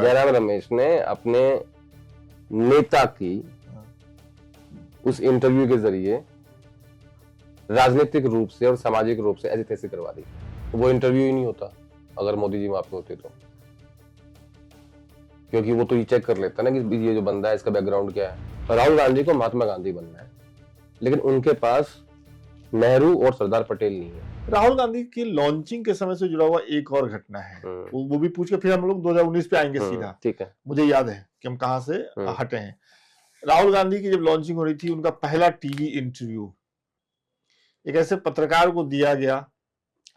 करवाया। जयराम रमेश ने अपने नेता की उस इंटरव्यू के जरिए राजनीतिक रूप से और सामाजिक रूप से ऐसी तैसी करवा दी। वो इंटरव्यू ही नहीं होता अगर मोदी जी वहां पे होते तो, क्योंकि वो तो ये चेक कर लेता ना कि ये जो बंदा है इसका बैकग्राउंड क्या है। राहुल गांधी को महात्मा गांधी बनना है, लेकिन उनके पास नेहरू और सरदार पटेल नहीं है। राहुल गांधी की लॉन्चिंग के समय से जुड़ा हुआ एक और घटना है, वो भी पूछ के फिर हम लोग 2019 पे आएंगे सीधा। ठीक है, मुझे याद है कि हम कहां से हटे हैं। राहुल गांधी की जब लॉन्चिंग हो रही थी, उनका पहला टीवी इंटरव्यू एक ऐसे पत्रकार को दिया गया।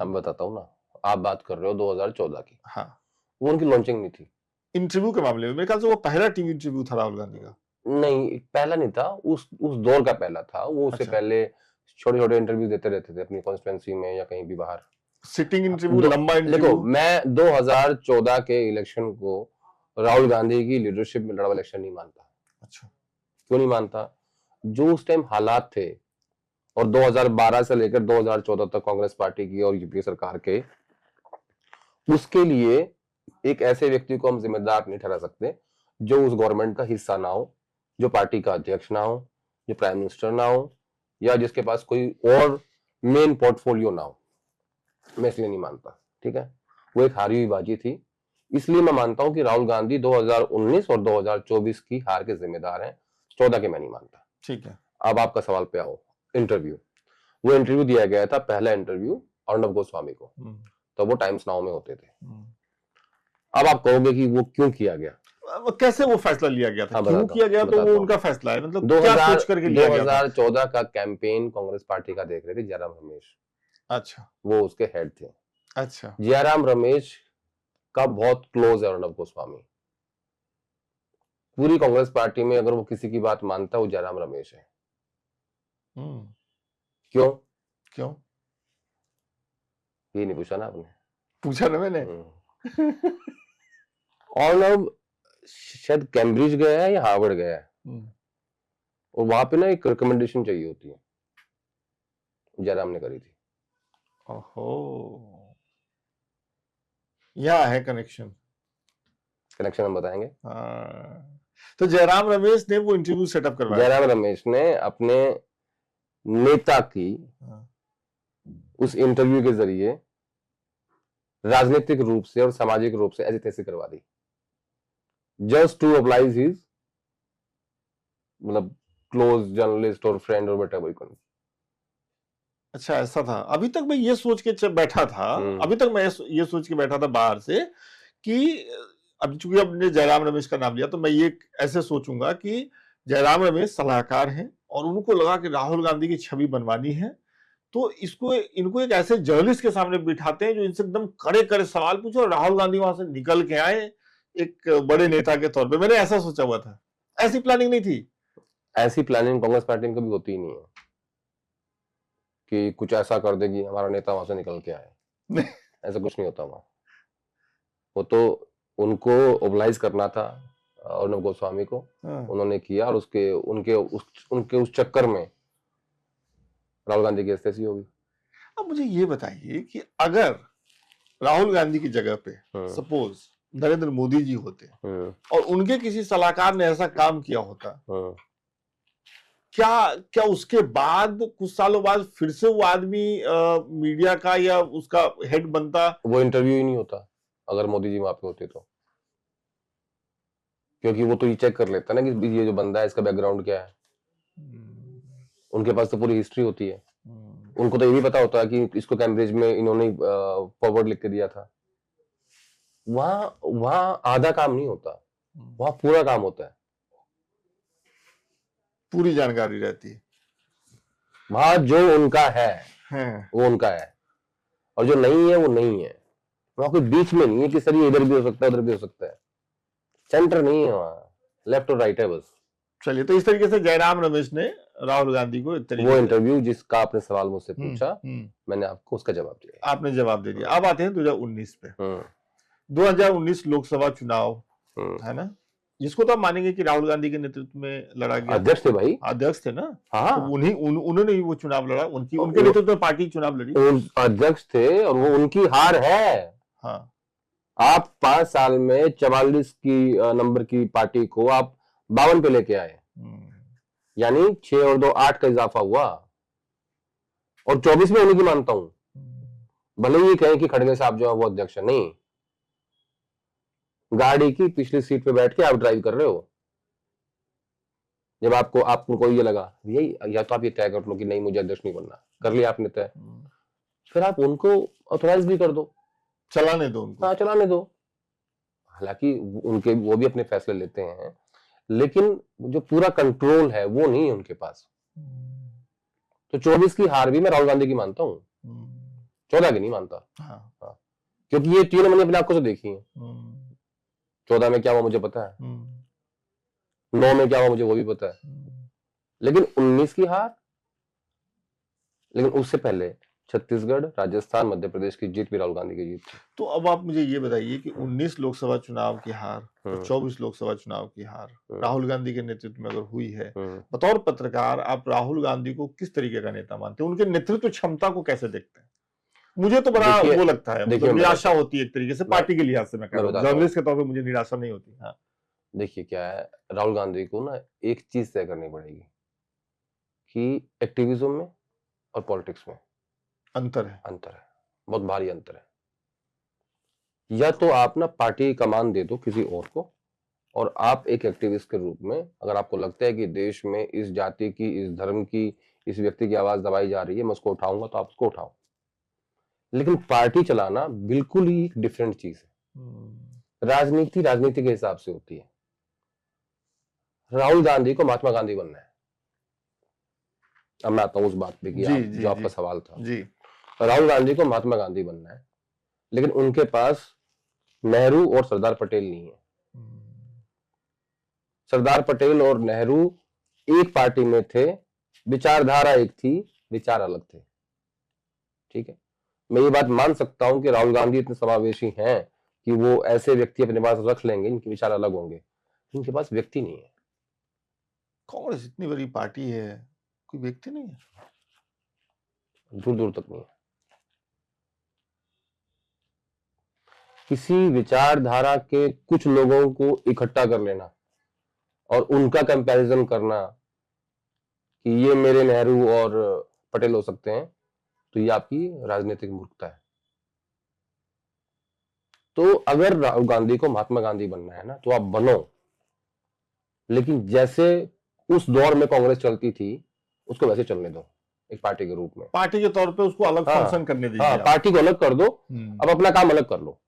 हम बताता हूँ ना, आप बात कर रहे हो 2014 की। हाँ, वो उनकी लॉन्चिंग नहीं थी इंटरव्यू के मामले में। मेरे ख्याल से वो पहला टीवी इंटरव्यू था राहुल गांधी का। नहीं, पहला नहीं था, उस दौर का पहला था वो। उससे पहले छोटे छोटे इंटरव्यू देते रहते थे अपनी कॉन्स्टिट्यूएंसी में या कहीं भी बाहर, सिटिंग इंटरव्यू, लंबा इंटरव्यू। देखो, मैं 2014 के इलेक्शन को राहुल गांधी की लीडरशिप में लड़ा हुआ इलेक्शन नहीं मानता। अच्छा, क्यों नहीं मानता? जो उस टाइम हालात थे और 2012 से लेकर 2014 तक कांग्रेस पार्टी की और यूपीए सरकार के, उसके लिए एक ऐसे व्यक्ति को हम जिम्मेदार नहीं ठहरा सकते जो उस गवर्नमेंट का हिस्सा ना हो, जो पार्टी का अध्यक्ष ना हो, जो प्राइम मिनिस्टर ना हो, या जिसके पास कोई और मेन पोर्टफोलियो ना हो। मैं इसलिए नहीं मानता, ठीक है। वो एक हारी हुई बाजी थी, इसलिए मैं मानता हूं कि राहुल गांधी 2019 और 2024 की हार के जिम्मेदार हैं, 14 के मैं नहीं मानता। ठीक है, अब आपका सवाल पे आओ। इंटरव्यू, वो इंटरव्यू दिया गया था, पहला इंटरव्यू अर्णब गोस्वामी को, तो वो टाइम्स नाउ में होते थे। अब आप कहोगे कि वो क्यों किया गया, कैसे वो फैसला लिया गया था, क्यों किया गया? तो वो उनका फैसला है, मतलब क्या सोच करके लिया गया था? 2014 का कैंपेन कांग्रेस पार्टी का देख रहे थे जयराम रमेश। अच्छा, वो उसके हेड थे। अच्छा, जयराम रमेश का बहुत क्लोज है अर्णब गोस्वामी। पूरी कांग्रेस पार्टी में अगर वो किसी की बात मानता है वो जयराम रमेश है। क्यों? क्यों ये नहीं पूछा ना आपने? पूछा ना मैंने। अर्णब शायद कैम्ब्रिज गया है या हार्वर्ड गया है, और वहां पे ना एक रिकमेंडेशन चाहिए होती है, जयराम ने करी थी। ओहो, यह है कनेक्शन हम बताएंगे। तो जयराम रमेश ने वो इंटरव्यू सेटअप करवाया। जयराम रमेश ने अपने नेता की उस इंटरव्यू के जरिए राजनीतिक रूप से और सामाजिक रूप से ऐसी तैसी करवा दी, जस्ट टू अप्लाइज हिज, मतलब क्लोज जर्नलिस्ट और फ्रेंड और whatever you can। अच्छा, ऐसा था। अभी तक मैं ये सोच के बैठा था, अभी तक मैं ये सोच के बैठा था बाहर से कि अब चूंकि आपने जयराम रमेश का नाम लिया, तो मैं ये ऐसे सोचूंगा कि जयराम रमेश सलाहकार हैं और उनको लगा कि राहुल गांधी की छवि बनवानी है, तो इनको एक ऐसे जर्नलिस्ट के सामने बिठाते हैं जो इनसे एकदम कड़े कड़े सवाल पूछे और राहुल गांधी वहां से निकल के आए एक बड़े नेता के तौर पे। मैंने ऐसा सोचा हुआ था, ऐसी प्लानिंग नहीं थी। ऐसी प्लानिंग कांग्रेस पार्टी में कभी होती ही नहीं है कि कुछ ऐसा कर देगी हमारा नेता वहां से निकल के आए। ऐसा कुछ नहीं होता वहां। वो तो उनको ओबलाइज करना था अर्णब गोस्वामी को, उन्होंने किया, और उनके उस चक्कर में राहुल गांधी की ऐसी होगी। अब मुझे ये बताइए कि अगर राहुल गांधी की जगह पे सपोज नरेंद्र मोदी जी होते और उनके किसी सलाहकार ने ऐसा काम किया होता, क्या उसके बाद कुछ सालों बाद फिर से वो आदमी मीडिया का या उसका हेड बनता? वो इंटरव्यू ही नहीं होता अगर मोदी जी वहां पे होते तो, क्योंकि वो तो ये चेक कर लेता ना कि ये जो बंदा है इसका बैकग्राउंड क्या है। उनके पास तो पूरी हिस्ट्री होती है। उनको तो ये भी पता होता है कि इसको कैम्ब्रिज में इन्होंने फॉरवर्ड लिख के दिया था। वहां आधा काम नहीं होता, वहां पूरा काम होता है, पूरी जानकारी रहती है। वहां जो उनका है वो उनका है, और जो नहीं है वो नहीं है। वहां कोई बीच में नहीं है कि सर ये इधर भी हो सकता है उधर भी हो सकता है। सेंटर नहीं है वहां, लेफ्ट और राइट है बस। चलिए, तो इस तरीके से जयराम रमेश ने राहुल गांधी को वो इंटरव्यू जिसका आपने सवाल मुझसे पूछा, मैंने आपको उसका जवाब दिया। आपने जवाब दे दिया। अब आते हैं 2019 पे। 2019 लोकसभा चुनाव है ना, जिसको तो आप मानेंगे कि राहुल गांधी के नेतृत्व में लड़ा गया। अध्यक्ष थे भाई, अध्यक्ष थे ना। हाँ, तो उन्होंने ही वो चुनाव लड़ा, उनके नेतृत्व में पार्टी चुनाव लड़ी। अध्यक्ष थे और वो उनकी हार है। हाँ, आप 5 साल में 44 की नंबर की पार्टी को आप 52 पे लेके आए, यानी 6 और 2 8 का इजाफा हुआ, और 24 में उन्हीं की मानता हूं। भले ही कहें कि खड़गे साहब जो है वो अध्यक्ष है, नहीं, गाड़ी की पिछली सीट पे बैठ के आप ड्राइव कर रहे हो। जब आपको कोई ये लगा यही, या तो आप ये तय कर लो कि नहीं मुझे अध्यक्ष नहीं बनना, कर लिया आपने तय, फिर आप उनको ऑथोराइज भी कर दो, चलाने दो उनको। हाँ चलाने दो। हालांकि उनके वो भी अपने फैसले लेते हैं, लेकिन जो पूरा कंट्रोल है वो नहीं है उनके पास। तो 24 की हार भी मैं राहुल गांधी की मानता हूँ, 14 की नहीं मानता। हाँ। क्योंकि ये तीनों मैंने अपने आंखों से देखी है। 14 में क्या हुआ मुझे पता है, 9 में क्या हुआ मुझे वो भी पता है, लेकिन 19 की हार, लेकिन उससे पहले छत्तीसगढ़, राजस्थान, मध्य प्रदेश की जीत भी राहुल गांधी की जीत थी। तो अब आप मुझे ये बताइए कि 19 लोकसभा चुनाव की हार और 24 लोकसभा चुनाव की हार राहुल गांधी के नेतृत्व में अगर हुई है, बतौर पत्रकार आप राहुल गांधी को किस तरीके का नेता मानते हैं? उनके नेतृत्व क्षमता को कैसे देखते हैं? मुझे तो बड़ा वो लगता है, मतलब निराशा होती है एक तरीके से, पार्टी के लिहाज से मैं कह रहा हूं, जर्नलिस्ट के तौर पे मुझे निराशा नहीं होती। हाँ, देखिए क्या है, राहुल गांधी को ना एक चीज तय करनी पड़ेगी कि एक्टिविज्म में और पॉलिटिक्स में अंतर है, बहुत भारी अंतर है। या तो आप ना पार्टी की कमान दे दो किसी और को, और आप एक एक्टिविस्ट के रूप में, अगर आपको लगता है कि देश में इस जाति की, इस धर्म की, इस व्यक्ति की आवाज दबाई जा रही है, मैं उसको उठाऊंगा, तो आप उसको उठाओ। लेकिन पार्टी चलाना बिल्कुल ही एक डिफरेंट चीज है। राजनीति के हिसाब से होती है। राहुल गांधी को महात्मा गांधी बनना है। अब मैं आता हूं उस बात पे कि जो आपका सवाल था जी। राहुल गांधी को महात्मा गांधी बनना है, लेकिन उनके पास नेहरू और सरदार पटेल नहीं है। सरदार पटेल और नेहरू एक पार्टी में थे, विचारधारा एक थी, विचार अलग थे। ठीक है, मैं ये बात मान सकता हूं कि राहुल गांधी इतने समावेशी हैं कि वो ऐसे व्यक्ति अपने पास रख लेंगे जिनके विचार अलग होंगे, उनके पास व्यक्ति नहीं है। कांग्रेस इतनी बड़ी पार्टी है, कोई व्यक्ति नहीं है, दूर दूर तक नहीं है। किसी विचारधारा के कुछ लोगों को इकट्ठा कर लेना और उनका कंपैरिजन करना कि ये मेरे नेहरू और पटेल हो सकते हैं, तो ये आपकी राजनीतिक मूर्खता है। तो अगर राहुल गांधी को महात्मा गांधी बनना है ना, तो आप बनो, लेकिन जैसे उस दौर में कांग्रेस चलती थी उसको वैसे चलने दो, एक पार्टी के रूप में, पार्टी के तौर पे उसको अलग फंक्शन करने दीजिए। पार्टी को अलग कर दो, अब अपना काम अलग कर लो।